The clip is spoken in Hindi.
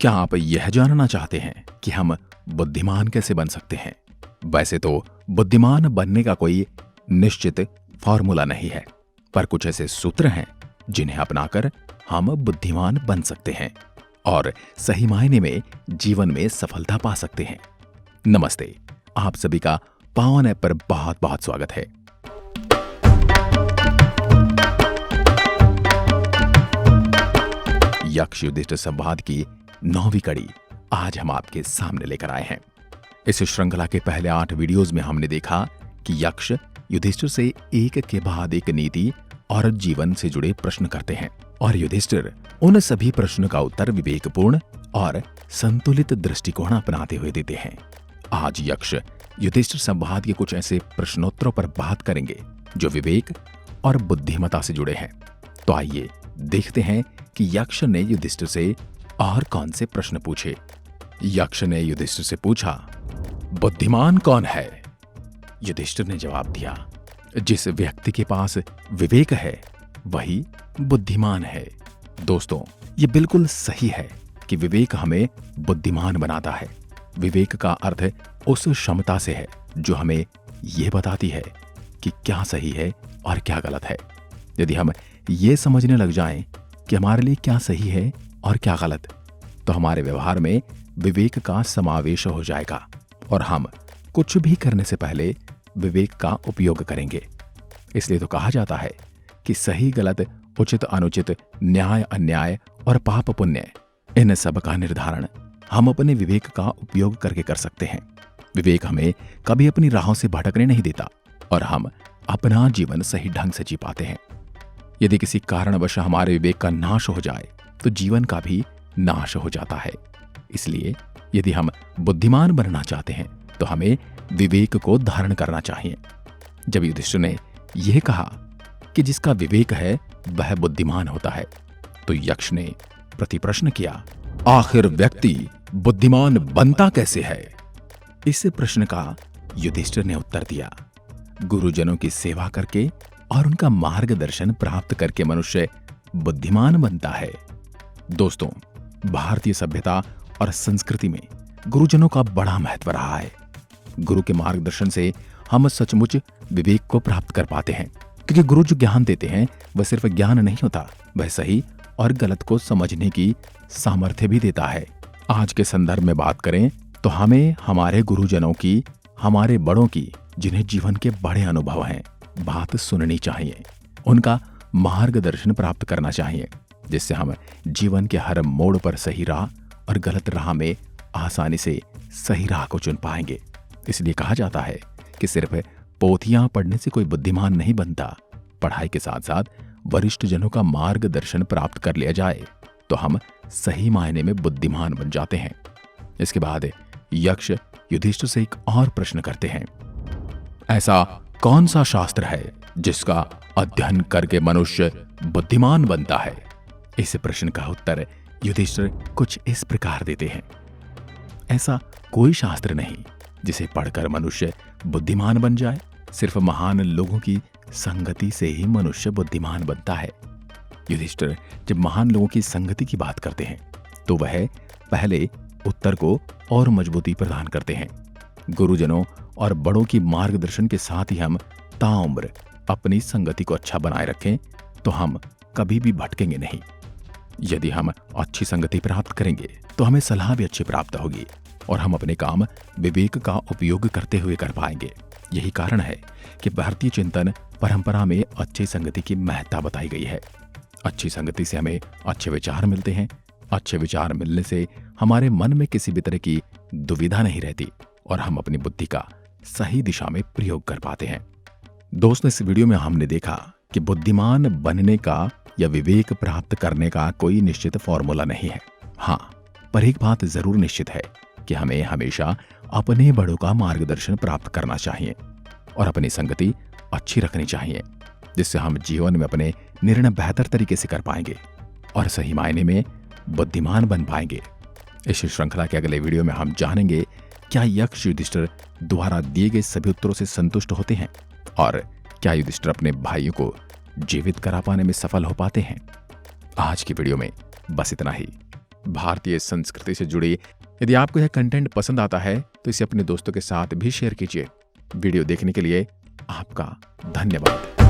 क्या आप यह जानना चाहते हैं कि हम बुद्धिमान कैसे बन सकते हैं? वैसे तो बुद्धिमान बनने का कोई निश्चित फॉर्मूला नहीं है, पर कुछ ऐसे सूत्र हैं जिन्हें अपनाकर हम बुद्धिमान बन सकते हैं और सही मायने में जीवन में सफलता पा सकते हैं। नमस्ते, आप सभी का पावन ऐप पर बहुत बहुत स्वागत है। यक्ष युधिष्ठिर संवाद की 9वीं कड़ी आज हम आपके सामने लेकर आए हैं। इस श्रृंखला के पहले 8 वीडियोस में हमने देखा कि यक्ष युधिष्ठिर से एक के बाद एक नीति और जीवन से जुड़े प्रश्न करते हैं और युधिष्ठिर उन सभी प्रश्नों का उत्तर विवेकपूर्ण और संतुलित दृष्टिकोण अपनाते हुए देते हैं। आज यक्ष युधिष्ठिर संवाद के कुछ ऐसे प्रश्नोत्तरों पर बात करेंगे जो विवेक और बुद्धिमत्ता से जुड़े हैं। तो आइए देखते हैं कि यक्ष ने युधिष्ठिर से और कौन से प्रश्न पूछे। यक्ष ने युधिष्ठिर से पूछा, बुद्धिमान कौन है? युधिष्ठिर ने जवाब दिया, जिस व्यक्ति के पास विवेक है वही बुद्धिमान है। दोस्तों, ये बिल्कुल सही है कि विवेक हमें बुद्धिमान बनाता है। विवेक का अर्थ उस क्षमता से है जो हमें यह बताती है कि क्या सही है और क्या गलत है। यदि हम ये समझने लग जाएं कि हमारे लिए क्या सही है और क्या गलत, तो हमारे व्यवहार में विवेक का समावेश हो जाएगा और हम कुछ भी करने से पहले विवेक का उपयोग करेंगे। इसलिए तो कहा जाता है कि सही गलत, उचित अनुचित, न्याय अन्याय और पाप पुण्य, इन सब का निर्धारण हम अपने विवेक का उपयोग करके कर सकते हैं। विवेक हमें कभी अपनी राहों से भटकने नहीं देता और हम अपना जीवन सही ढंग से जी पाते हैं। यदि किसी कारणवश हमारे विवेक का नाश हो जाए तो जीवन का भी नाश हो जाता है। इसलिए यदि हम बुद्धिमान बनना चाहते हैं तो हमें विवेक को धारण करना चाहिए। जब युधिष्ठिर ने यह कहा कि जिसका विवेक है वह बुद्धिमान होता है, तो यक्ष ने प्रतिप्रश्न किया, आखिर व्यक्ति बुद्धिमान बनता कैसे है? इस प्रश्न का युधिष्ठिर ने उत्तर दिया, गुरुजनों की सेवा करके और उनका मार्गदर्शन प्राप्त करके मनुष्य बुद्धिमान बनता है। दोस्तों, भारतीय सभ्यता और संस्कृति में गुरुजनों का बड़ा महत्व रहा है। गुरु के मार्गदर्शन से हम सचमुच विवेक को प्राप्त कर पाते हैं, क्योंकि गुरु जो ज्ञान देते हैं वह सिर्फ ज्ञान नहीं होता, वह सही और गलत को समझने की सामर्थ्य भी देता है। आज के संदर्भ में बात करें तो हमें हमारे गुरुजनों की, हमारे बड़ों की, जिन्हें जीवन के बड़े अनुभव हैं, बात सुननी चाहिए। उनका मार्गदर्शन प्राप्त करना चाहिए, जिससे हम जीवन के हर मोड़ पर सही राह और गलत राह में आसानी से सही राह को चुन पाएंगे। इसलिए कहा जाता है कि सिर्फ पोथियां पढ़ने से कोई बुद्धिमान नहीं बनता। पढ़ाई के साथ साथ वरिष्ठ जनों का मार्गदर्शन प्राप्त कर लिया जाए तो हम सही मायने में बुद्धिमान बन जाते हैं। इसके बाद यक्ष युधिष्ठिर से एक और प्रश्न करते हैं, ऐसा कौन सा शास्त्र है जिसका अध्ययन करके मनुष्य बुद्धिमान बनता है? इस प्रश्न का उत्तर युधिष्ठिर कुछ इस प्रकार देते हैं, ऐसा कोई शास्त्र नहीं जिसे पढ़कर मनुष्य बुद्धिमान बन जाए। सिर्फ महान लोगों की संगति से ही मनुष्य बुद्धिमान बनता है। युधिष्ठिर जब महान लोगों की संगति की बात करते हैं तो वह पहले उत्तर को और मजबूती प्रदान करते हैं। गुरुजनों और बड़ों की मार्गदर्शन के साथ ही हम ताउम्र अपनी संगति को अच्छा बनाए रखें तो हम कभी भी भटकेंगे नहीं। यदि हम अच्छी संगति प्राप्त करेंगे तो हमें सलाह भी अच्छी प्राप्त होगी और हम अपने काम विवेक का उपयोग करते हुए कर पाएंगे। यही कारण है कि भारतीय चिंतन परंपरा में अच्छी संगति की महत्ता बताई गई है। अच्छी संगति से हमें अच्छे विचार मिलते हैं। अच्छे विचार मिलने से हमारे मन में किसी भी तरह की दुविधा नहीं रहती और हम अपनी बुद्धि का सही दिशा में प्रयोग कर पाते हैं। दोस्तों, इस वीडियो में हमने देखा कि बुद्धिमान बनने का या विवेक प्राप्त करने का कोई निश्चित फॉर्मूला नहीं है। हाँ, पर एक बात जरूर निश्चित है कि हमें हमेशा अपने बड़ों का मार्गदर्शन प्राप्त करना चाहिए और अपनी संगति अच्छी रखनी चाहिए, जिससे हम जीवन में अपने निर्णय बेहतर तरीके से कर पाएंगे और सही मायने में बुद्धिमान बन पाएंगे। इस श्रृंखला के अगले वीडियो में हम जानेंगे क्या यक्ष युधिष्ठिर द्वारा दिए गए सभी उत्तरों से संतुष्ट होते हैं और क्या युधिष्ठिर अपने भाइयों को जीवित करा पाने में सफल हो पाते हैं। आज की वीडियो में बस इतना ही। भारतीय संस्कृति से जुड़े। यदि आपको यह कंटेंट पसंद आता है तो इसे अपने दोस्तों के साथ भी शेयर कीजिए। वीडियो देखने के लिए आपका धन्यवाद।